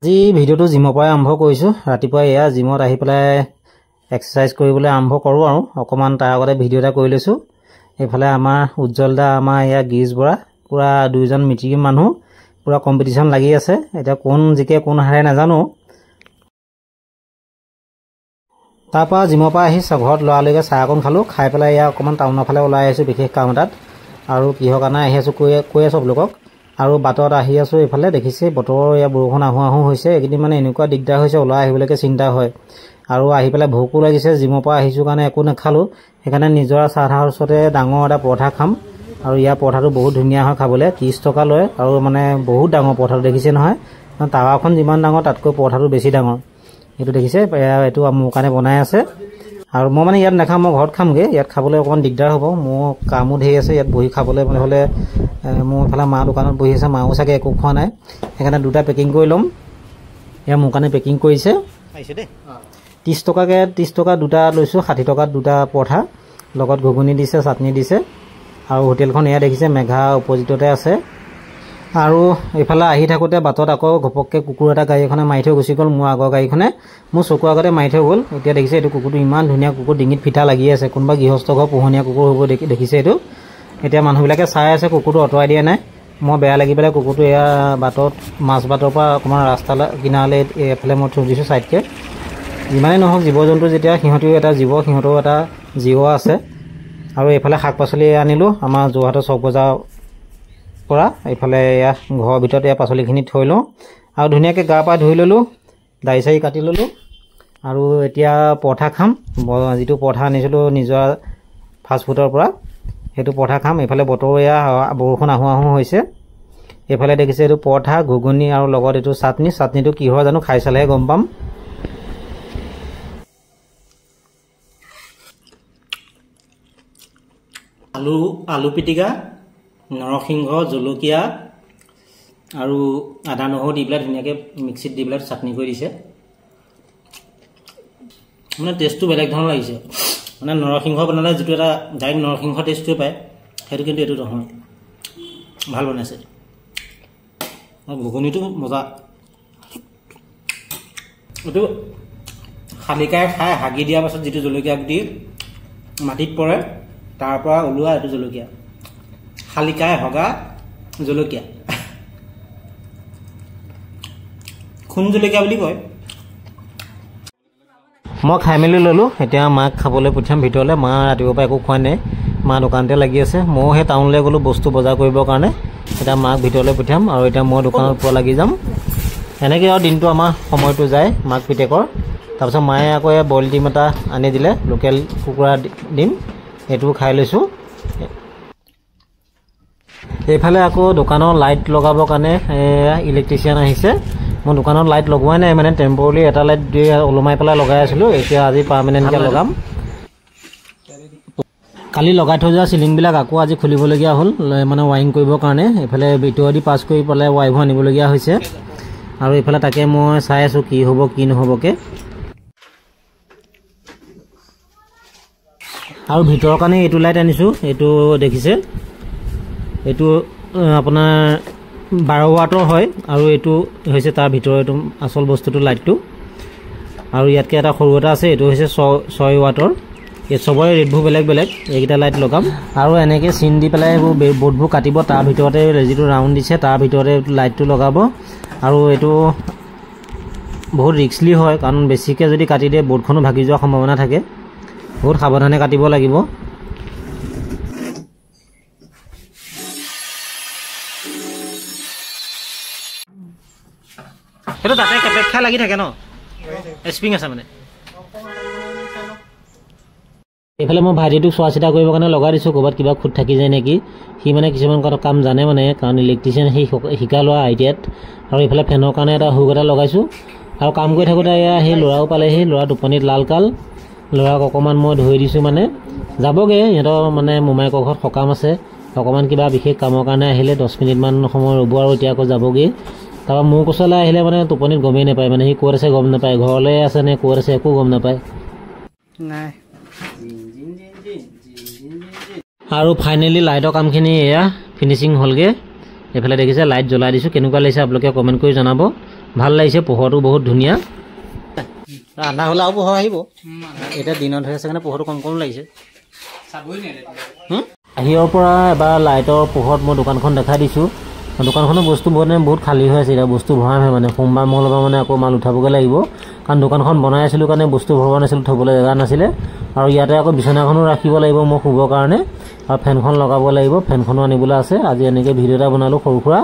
আজি ভিডিওটো জিমৰ পৰা আৰম্ভ কৰিছোঁ। ৰাতিপুৱা এয়া জিমত আহি পেলাই এক্সাৰসাইজ কৰিবলৈ আৰম্ভ কৰোঁ আৰু অকণমান তাৰ আগতে ভিডিও এটা কৰি লৈছোঁ। এইফালে আমাৰ উজ্জ্বল দা, আমাৰ এয়া গিৰিশ বৰা, পুৰা দুইজন মিটিং মানুহ, পুৰা কম্পিটিশ্যন লাগি আছে। এতিয়া কোন জিকে কোন হাৰে নাজানো। তাৰপৰা জিমৰ পৰা আহি ঘৰত লৰালৈকে চাহ অকণ খালোঁ। খাই পেলাই এয়া অকণমান টাউনৰ ফালে ওলাই আহিছোঁ বিশেষ কাম এটাত। আৰু কিহৰ কাৰণে আহি আছোঁ কৈ আছোঁ লোকক। আৰু বাটত আহি আছোঁ, এইফালে দেখিছে বতৰৰ এয়া বৰষুণ আহোঁ আহোঁ হৈছে। এইকেইদিন মানে এনেকুৱা দিগদাৰ হৈছে, ওলাই আহিবলৈকে চিন্তা হয়। আৰু আহি পেলাই ভোকো লাগিছে, জিমৰ পৰা আহিছোঁ কাৰণে একো নাখালোঁ। সেইকাৰণে নিজৰ চাহৰ ওচৰতে ডাঙৰ এটা পৰঠা খাম। আৰু ইয়াৰ পৰঠাটো বহুত ধুনীয়া হয় খাবলৈ, 30 টকা লয়। আৰু মানে বহুত ডাঙৰ পৰঠাটো দেখিছে নহয়, টাৱাখন যিমান ডাঙৰ তাতকৈ পৰঠাটো বেছি ডাঙৰ। এইটো দেখিছে, এইটো মোৰ কাৰণে বনাই আছে। আৰু মই মানে ইয়াত নাখাম, মই ঘৰত খামগৈ। ইয়াত খাবলৈ অকণমান দিগদাৰ হ'ব, মোৰ কামো ধেৰ আছে। ইয়াত বহি খাবলৈ মানে হ'লে মোৰ এইফালে মা দোকানত বহি আছে, মাও চাগে একো খোৱা নাই। সেইকাৰণে দুটা পেকিং কৰি ল'ম। এয়া মোৰ কাৰণে পেকিং কৰিছে, আহিছে দেই। 30 টকাকৈ 30 টকা দুটা লৈছোঁ, 60 টকাত দুটা পৰঠা, লগত ঘুগুনি দিছে, চাটনি দিছে। আৰু হোটেলখন এয়া দেখিছে মেঘা অপজিটতে আছে। আৰু এইফালে আহি থাকোঁতে বাটত আকৌ ঘপককৈ কুকুৰ এটা গাড়ী এখনে মাৰি থৈ গুচি গ'ল। মোৰ আগৰ গাড়ীখনে মোৰ চকুৰ আগতে মাৰি থৈ গ'ল। এতিয়া দেখিছে এইটো কুকুৰটো ইমান ধুনীয়া কুকুৰ, ডিঙিত ফিঠা লাগি আছে। কোনোবা গৃহস্থ ঘৰ পোহনীয়া কুকুৰ হ'ব দেখিছে এইটো। এতিয়া মানুহবিলাকে চাই আছে, কুকুৰটো আঁতৰাই দিয়া নাই। মই বেয়া লাগি পেলাই কুকুৰটো এয়া বাটত মাছ বাটৰ পৰা অকণমান ৰাস্তা কিনাৰলৈ এইফালে মই থৈ দিছোঁ ছাইডকৈ। যিমানেই নহওক জীৱ জন্তু যেতিয়া, সিহঁতেও এটা জীৱ, সিহঁতেও এটা জীৱ আছে। আৰু এইফালে শাক পাচলি আনিলোঁ আমাৰ যোৰহাটৰ চক বজাৰ পৰা। এইফালে এয়া ঘৰৰ ভিতৰত এয়া পাচলিখিনি থৈ লওঁ। আৰু ধুনীয়াকৈ গা পা ধুই ল'লোঁ, দাড়ি চাৰি কাটি ল'লোঁ। আৰু এতিয়া পৰঠা খাম। যিটো পৰঠা আনিছিলোঁ নিজৰ ফাষ্টফুডৰ পৰা, সেইটো পৰঠা খাম। এইফালে বতৰ এয়া বৰষুণ আহোঁ আহোঁ হৈছে। এইফালে দেখিছে এইটো পৰঠা, ঘুগুনি আৰু লগত এইটো চাটনি। চাটনিটো কি হয় জানো, খাই চালেহে গম পাম। আলু পিটিকা, নৰসিংহ, জলকীয়া আৰু আদা নহৰু দি পেলাই ধুনীয়াকৈ মিক্সিত দি পেলাই চাটনি কৰি দিছে। মানে টেষ্টটো বেলেগ ধৰণৰ লাগিছে। মানে নৰসিংহ বনালে যিটো এটা ডাইৰেক্ট নৰসিংহ টেষ্টটোৱে পায়, সেইটো কিন্তু এইটো নহয়। ভাল বনাইছে। ঘুগুনিটো মজা। এইটো শালিকাই খাই হাগি দিয়াৰ পাছত যিটো জলকীয়া দি মাটিত পৰে, তাৰ পৰা ওলোৱা এইটো জলকীয়া, শালিকাই হগা জলকীয়া, খুন জলকীয়া বুলি কয়। মই খাই মেলি ল'লোঁ। এতিয়া মাক খাবলৈ পঠিয়াম ভিতৰলৈ। মা ৰাতিপুৱাৰ পৰা একো খোৱা নাই, মা দোকানতে লাগি আছে। ময়ো সেই টাউনলৈ গ'লোঁ বস্তু বজাৰ কৰিবৰ কাৰণে। এতিয়া মাক ভিতৰলৈ পঠিয়াম আৰু এতিয়া মই দোকানৰ পৰা লাগি যাম। এনেকৈ আৰু দিনটো আমাৰ সময়টো যায় মাক পিতেকৰ। তাৰপিছত মায়ে আকৌ এই বইল ডিম এটা আনি দিলে, লোকেল কুকুৰা ডিম, এইটোও খাই লৈছোঁ। এইফালে আকৌ দোকানৰ লাইট লগাবৰ কাৰণে ইলেক্ট্ৰিচিয়ান আহিছে। মই দোকানত লাইট লগোৱাই নাই, মানে টেম্পৰলি এটা লাইট দি ওলমাই পেলাই লগাই আছিলোঁ। এতিয়া আজি পাৰ্মানেণ্টকৈ লগাম। কালি লগাই থৈ যোৱা চিলিংবিলাক আকৌ আজি খুলিবলগীয়া হ'ল, মানে ৱাইৰিং কৰিবৰ কাৰণে। এইফালে ভিতৰেদি পাছ কৰি পেলাই ৱাইৰবোৰ আনিবলগীয়া হৈছে। আৰু এইফালে তাকে মই চাই আছোঁ কি হ'ব কি নহ'বকৈ। আৰু ভিতৰৰ কাৰণে এইটো লাইট আনিছোঁ। এইটো দেখিছে, এইটো আপোনাৰ 12 ৱাটৰ হয়। আৰু এইটো হৈছে তাৰ ভিতৰৰ এইটো আচল বস্তুটো, লাইটটো। আৰু ইয়াতকৈ এটা সৰু এটা আছে, এইটো হৈছে 6 ৱাটৰ। এই চবৰে ৰেটবোৰ বেলেগ বেলেগ। এইকেইটা লাইট লগাম। আৰু এনেকৈ চিন দি পেলাই এইবোৰ বৰ্ডবোৰ কাটিব, তাৰ ভিতৰতে যিটো ৰাউণ্ড দিছে তাৰ ভিতৰতে লাইটটো লগাব। আৰু এইটো বহুত ৰিস্কলি হয়, কাৰণ বেছিকৈ যদি কাটি দিয়ে বৰ্ডখনো ভাগি যোৱাৰ সম্ভাৱনা থাকে। বহুত সাৱধানে কাটিব লাগিব। সেইটো তাতে কেপেক্ষা লাগি থাকে ন, স্প্ৰিং আছে মানে। এইফালে মই ভাইটিটোক চোৱা চিতা কৰিবৰ কাৰণে লগাই দিছোঁ, ক'ৰবাত কিবা খুঁত থাকি যায় নেকি। সি মানে কিছুমান কাম জানে মানে, কাৰণ ইলেক্ট্ৰিচিয়ান সি শিকা লোৱা ITIত। আৰু এইফালে ফেনৰ কাৰণে এটা হুক এটা লগাইছোঁ। আৰু কাম কৰি থাকোঁতে এয়া সেই ল'ৰাও পালেহি, ল'ৰা টোপনিত লালকাল। ল'ৰাক অকণমান মই ধৰি দিছোঁ, মানে যাবগৈ সিহঁতৰ মানে মোমায়েকৰ ঘৰত সকাম আছে। অকণমান কিবা বিশেষ কামৰ কাৰণে আহিলে 10 মিনিটমান সময় ৰ'ব আৰু এতিয়া আকৌ যাবগৈ। তাৰপৰা মোৰ কোচলৈ আহিলে মানে টোপনিত গমেই নাপায়, মানে সি ক'ত আছে গম নাপায়, ঘৰলৈ আছে নে ক'ত আছে একো গম নাপায়। আৰু ফাইনেলি লাইটৰ কামখিনি এয়া ফিনিচিং হ'লগৈ। এইফালে দেখিছে লাইট জ্বলাই দিছোঁ, কেনেকুৱা লাগিছে আপোনালোকে কমেণ্ট কৰি জনাব। ভাল লাগিছে, পোহৰটো বহুত ধুনীয়া। আন্ধা হ'লে আৰু পোহৰ আহিব, এতিয়া দিনত হৈ আছে কাৰণে পোহৰটো কম কম লাগিছে। বাহিৰৰ পৰা এবাৰ লাইটৰ পোহৰত মই দোকানখন দেখাই দিছোঁ। দোকানখনৰ বস্তু বহুত খালী হৈ আছে, এতিয়া বস্তু ভৰামহে মানে সোমবাৰ মঙলবাৰ মানে আকৌ মাল উঠাবগৈ লাগিব, কাৰণ দোকানখন বনাই আছিলোঁ কাৰণে বস্তু ভৰোৱা নাছিলোঁ, থ'বলৈ জেগা নাছিলে। আৰু ইয়াতে আকৌ বিচনাখনো ৰাখিব লাগিব মই শুবৰ কাৰণে, আৰু ফেনখন লগাব লাগিব, ফেনখনো আনিবলৈ আছে। আজি এনেকৈ ভিডিঅ' এটা বনালোঁ সৰু সুৰা।